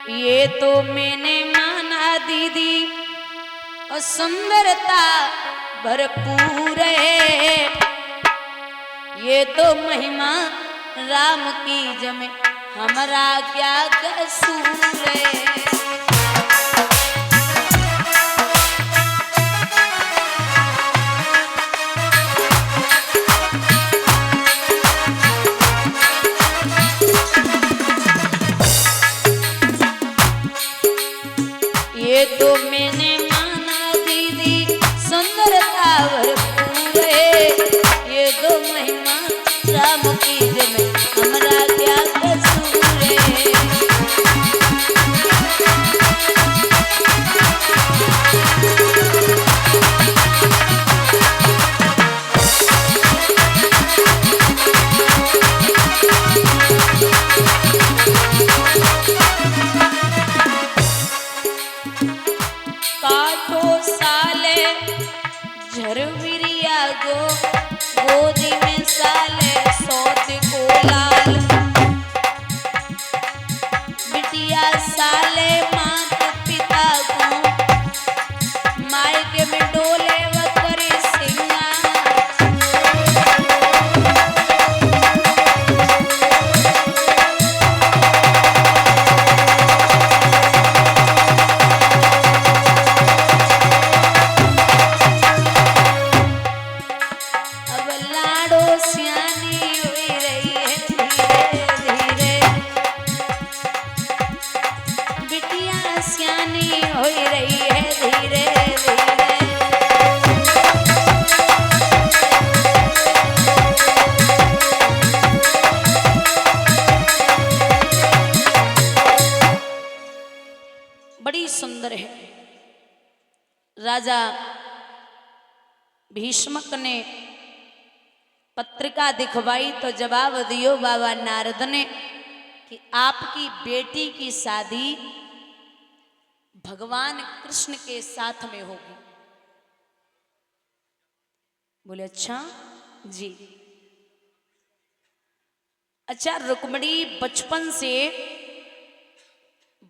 ये तो मैंने माना दीदी और सुंदरता भरपूर है। ये तो महिमा राम की जमे हमारा क्या कसूर है। ये तो मैंने माना दीदी सुंदरता भरपूर है। ये तो महिमा राम की जमे हमारा क्या कसूर है। काटो साले झरविरिया गो गोदी में साले सोच को लाल। बिटिया साले मात पिता को मायके में डोले वकरे सिंगार। अब लाडो सियानी हुई रही है धीरे धीरे। बिटिया सियानी हुई रही है धीरे धीरे। बड़ी सुंदर है। राजा भीष्मक ने पत्रिका दिखवाई तो जवाब दियो बाबा नारद ने कि आपकी बेटी की शादी भगवान कृष्ण के साथ में होगी। बोले अच्छा जी। अच्छा, रुक्मिणी बचपन से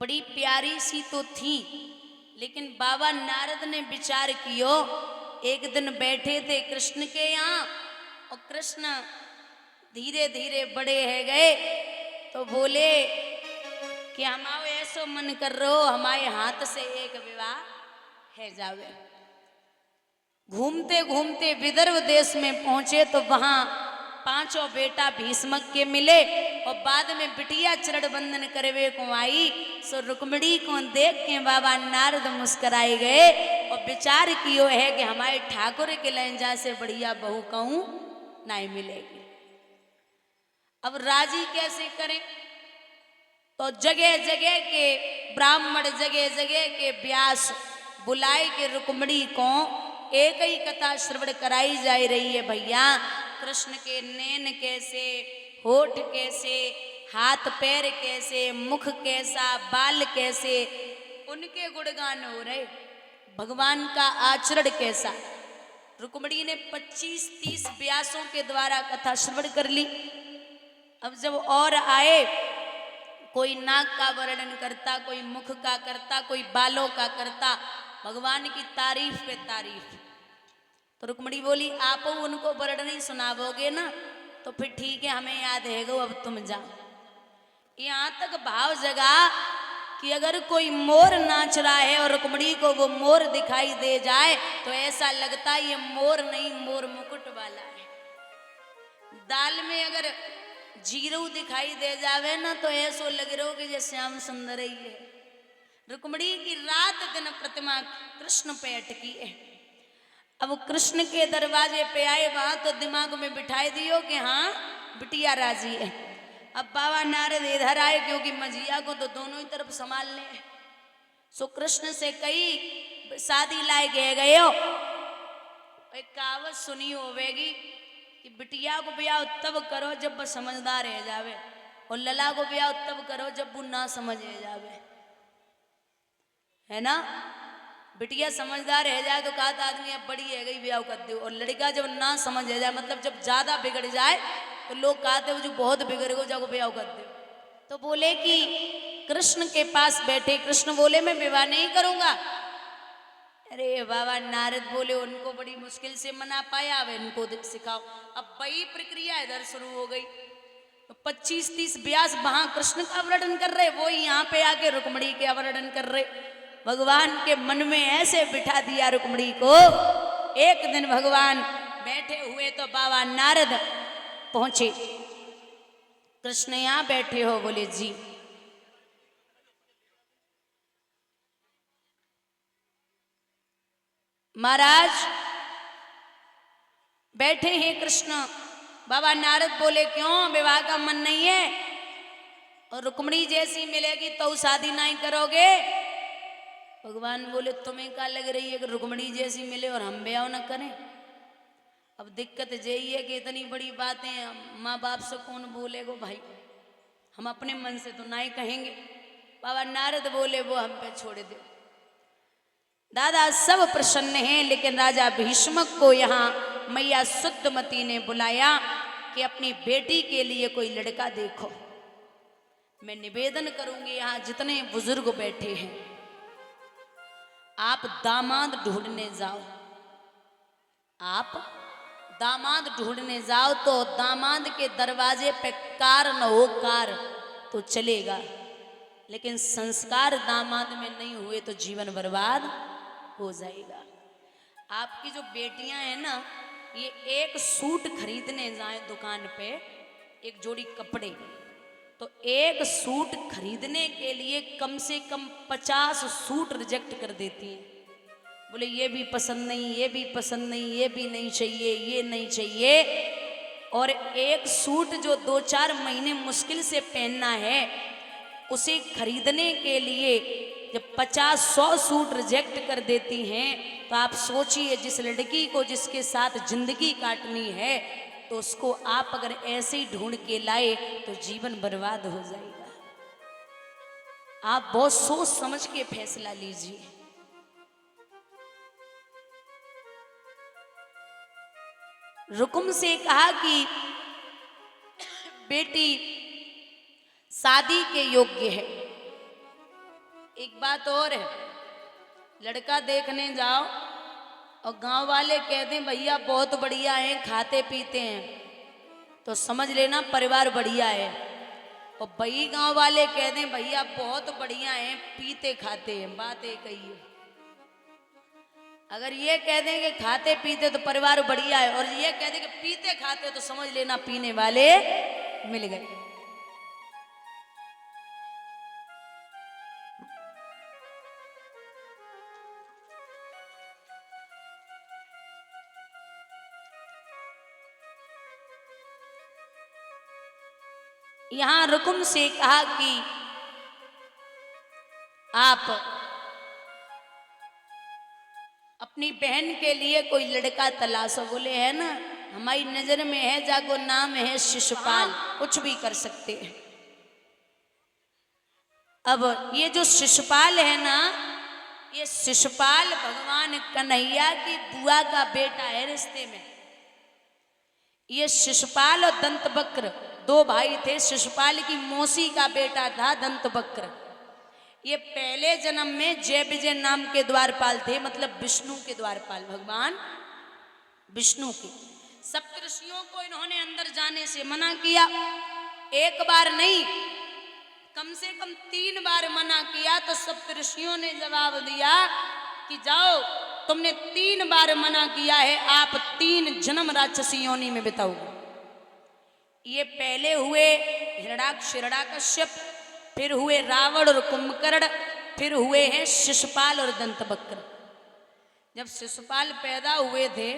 बड़ी प्यारी सी तो थी, लेकिन बाबा नारद ने विचार कियो। एक दिन बैठे थे कृष्ण के यहाँ और कृष्ण धीरे धीरे बड़े है गए तो बोले कि हमारे ऐसो मन कर रहो हमारे हाथ से एक विवाह है जावे। घूमते घूमते विदर्भ देश में पहुंचे तो वहां पांचों बेटा भीष्मक के मिले और बाद में बिटिया चरण बंदन करवे को आई। सो रुक्मिणी को देख के बाबा नारद मुस्कुराए गए और विचार कियो है कि हमारे ठाकुर के लहंजा से बढ़िया बहू कहूं नहीं मिलेगी। अब राजी कैसे करें? तो जगह जगह के ब्राह्मण जगह जगह के व्यास बुलाए के रुक्मिणी को एक ही कथा श्रवण कराई जा रही है। भैया कृष्ण के नैन कैसे, होठ कैसे, हाथ पैर कैसे, मुख कैसा, बाल कैसे, उनके गुणगान हो रहे। भगवान का आचरण कैसा। रुक्मिणी ने 25-30 व्यासों के द्वारा कथा श्रवण कर ली। अब जब और आए, कोई नाक का वर्णन करता, कोई मुख का करता, कोई बालों का करता, भगवान की तारीफ पे तारीफ। तो रुक्मिणी बोली आप उनको वर्णन ही सुनावोगे ना तो फिर ठीक है, हमें याद है गो, अब तुम जाओ। यहाँ तक भाव जगा कि अगर कोई मोर नाच रहा है और रुक्मिणी को वो मोर दिखाई दे जाए तो ऐसा लगता है ये मोर नहीं, मोर मुकुट वाला है। दाल में अगर जीरू दिखाई दे जावे ना तो ऐसो लग रहा हो कि ये श्याम सुंदर ही है। रुक्मिणी की रात दिन प्रतिमा कृष्ण पे अटकी है। अब कृष्ण के दरवाजे पे आए वहां तो दिमाग में बिठाई दियो कि हाँ बिटिया राजी है। अब बाबा नारद इधर आए क्योंकि मजिया को तो दोनों ही तरफ संभालने हैं। सो कृष्ण से कई शादी लाए गए हो। एक कहावत सुनी होवेगी कि बिटिया को ब्याह तब करो जब वो समझदार रह जावे और लला को ब्याह तब करो जब वो ना समझ जावे, है ना। बिटिया समझदार रह जाए तो कहा था आदमी अब बड़ी है गई ब्याह कर दो, और लड़का जब ना समझ जाए मतलब जब ज्यादा बिगड़ जाए तो लोग कहते हो जो बहुत बिगड़ गो जाओ ब्याह कर दो। तो बोले कि कृष्ण के पास बैठे। कृष्ण बोले मैं विवाह नहीं करूंगा। अरे बाबा नारद बोले उनको बड़ी मुश्किल से मना पाया, अब इनको सिखाओ। अब वही प्रक्रिया इधर शुरू हो गई। तो 25-30 व्यास वहां कृष्ण का वर्णन कर रहे, वो यहाँ पे आके रुक्मणी के वर्णन कर रहे। भगवान के मन में ऐसे बिठा दिया रुक्मणी को। एक दिन भगवान बैठे हुए तो बाबा नारद पहुंचे। कृष्ण यहाँ बैठे हो? बोले जी। महाराज बैठे हैं कृष्ण। बाबा नारद बोले क्यों, विवाह का मन नहीं है? और रुक्मणी जैसी मिलेगी तो शादी नहीं करोगे? भगवान बोले तुम्हें क्या लग रही है कि रुक्मणी जैसी मिले और हम ब्याह न करें? अब दिक्कत यही है कि इतनी बड़ी बातें माँ बाप से कौन बोलेगो भाई, हम अपने मन से तो नहीं कहेंगे। बाबा नारद बोले वो हम पे छोड़ दो। दादा सब प्रसन्न हैं, लेकिन राजा भीष्मक को यहाँ मैया शुद्धमती ने बुलाया कि अपनी बेटी के लिए कोई लड़का देखो। मैं निवेदन करूंगी यहाँ जितने बुजुर्ग बैठे हैं, आप दामाद ढूंढने जाओ। आप दामाद ढूंढने जाओ तो दामाद के दरवाजे पे कार न हो कार तो चलेगा, लेकिन संस्कार दामाद में नहीं हुए तो जीवन बर्बाद हो जाएगा। आपकी जो बेटियां हैं ना, ये एक सूट खरीदने जाए दुकान पे, एक जोड़ी कपड़े, तो एक सूट खरीदने के लिए कम से कम 50 सूट रिजेक्ट कर देती हैं। बोले ये भी पसंद नहीं, ये भी पसंद नहीं, ये भी नहीं चाहिए, ये नहीं चाहिए। और एक सूट जो 2-4 महीने मुश्किल से पहनना है, उसे खरीदने के लिए जब 50-100 सूट रिजेक्ट कर देती हैं, तो आप सोचिए जिस लड़की को जिसके साथ जिंदगी काटनी है, तो उसको आप अगर ऐसे ही ढूंढ के लाए तो जीवन बर्बाद हो जाएगा। आप बहुत सोच समझ के फैसला लीजिए। रुकुम से कहा कि बेटी शादी के योग्य है। एक बात और है, लड़का देखने जाओ और गांव वाले कह दें भैया बहुत बढ़िया है, खाते पीते हैं, तो समझ लेना परिवार बढ़िया है। और वही गांव वाले कह दें भैया बहुत बढ़िया है, पीते खाते हैं, बात एक ही है। अगर ये कह दें कि खाते पीते तो परिवार बढ़िया है, और ये कह दें कि पीते खाते तो समझ लेना पीने वाले मिल गए। यहां रुकुम से कहा कि आप अपनी बहन के लिए कोई लड़का तलाशो। बोले है ना, हमारी नजर में है, जाको नाम है शिशुपाल, कुछ भी कर सकते हैं। अब ये जो शिशुपाल है ना, ये शिशुपाल भगवान कन्हैया की बुआ का बेटा है रिश्ते में। ये शिशुपाल और दंतवक्र 2 भाई थे। शिशुपाल की मौसी का बेटा था दंतवक्र। ये पहले जन्म में जय विजय नाम के द्वारपाल थे, मतलब विष्णु के द्वारपाल, भगवान विष्णु के। सप्तऋषियों को इन्होंने अंदर जाने से मना किया। एक बार नहीं, कम से कम 3 बार मना किया, तो सप्तऋषियों ने जवाब दिया कि जाओ, तुमने 3 बार मना किया है, आप 3 जन्म राक्षसी योनि में बिताओगे। ये पहले हुए हिरण्याक्ष हिरण्याकश्यप, फिर हुए रावण और कुंभकर्ण, फिर हुए हैं शिशुपाल और दंतवक्र। जब शिशुपाल पैदा हुए थे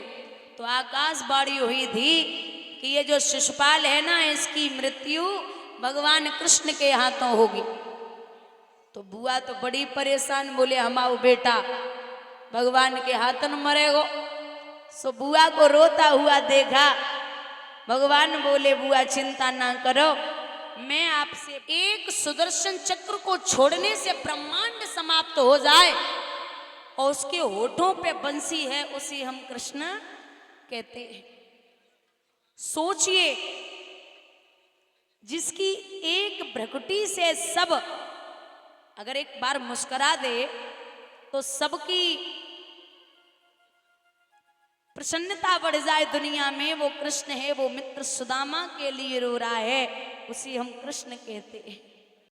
तो आकाशवाणी हुई थी कि ये जो शिशुपाल है ना, इसकी मृत्यु भगवान कृष्ण के हाथों होगी। तो बुआ तो बड़ी परेशान, बोले हमारा बेटा भगवान के हाथन मरेगो। सो बुआ को रोता हुआ देखा। भगवान बोले बुआ चिंता ना करो, मैं आपसे एक सुदर्शन चक्र को छोड़ने से ब्रह्मांड समाप्त हो जाए और उसके होठों पे बंसी है, उसे हम कृष्ण कहते हैं। सोचिए, जिसकी एक भ्रकुटी से सब अगर एक बार मुस्कुरा दे तो सबकी प्रसन्नता बढ़ जाए दुनिया में। वो कृष्ण है, वो मित्र सुदामा के लिए रो रहा है, उसी हम कृष्ण कहते हैं।